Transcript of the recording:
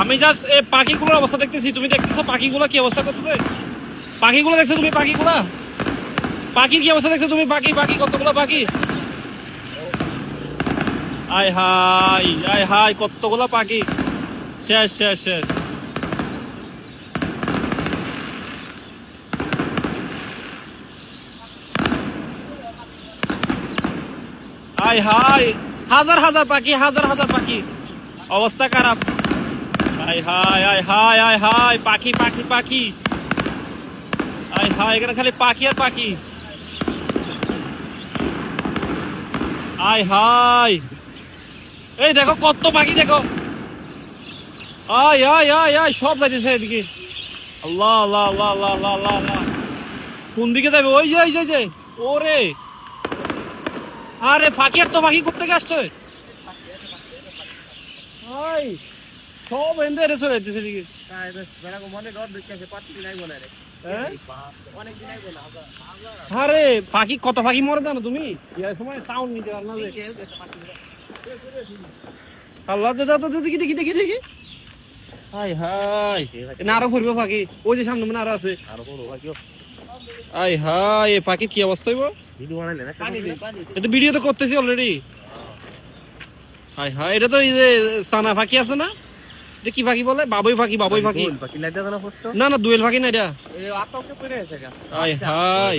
আমি জাস্ট এই পাখিগুলোর অবস্থা দেখতেছি। তুমি দেখতেছো পাখিগুলো কি অবস্থা করতেছে? পাখিগুলো দেখছো তুমি? পাখিগুলা পাখির কি অবস্থা দেখছো তুমি? পাখি পাখি কতগুলো পাখি! আয় হাই আয় হাই, কতগুলো পাখি! শেষ শেষ শেষ। আয় হাই, হাজার হাজার পাখি, হাজার হাজার পাখি, অবস্থা খারাপ। আয় হাই আয় হাই আয় হাই, পাখি পাখি পাখি, আয় হাই, এখানে খালি পাখি আর পাখি। আয় হাই, এই দেখো কত পাখি দেখো। আয় আয় আয় আয়, সব যাইতেছে এদিকে। আল্লাহ আল্লাহ আল্লাহ আল্লাহ আল্লাহ আল্লাহ আল্লাহ। কোন দিকে যাবে? ওই যে ওই যে ওই যে, ওরে আরে পাখি, আর তো পাখি করতে আসছে। হাই, সব এন্দে রে চলে যাইতেছে এদিকে। আরে পাখি, কত পাখি মরে জানো তুমি? ইয়ার সময় সাউন্ড নিতে পার না যে। আল্লাহ দাদা তো দেখি দেখি দেখি দেখি। হাই হাই, না আরো ফুরবে পাখি, ওই যে সামনে মনে আরো আছে। আয় হাই, এই পাখি কি অবস্থা হইব? এটা ভিডিও তো করতেছি অলরেডি। হাই হাই, এটা তো এই যে সানা পাখি আছে না, এটা কি পাখি বলে? বাবুই পাখি, বাবুই পাখি। না না, দোয়েল পাখি না এটা। আয় হাই।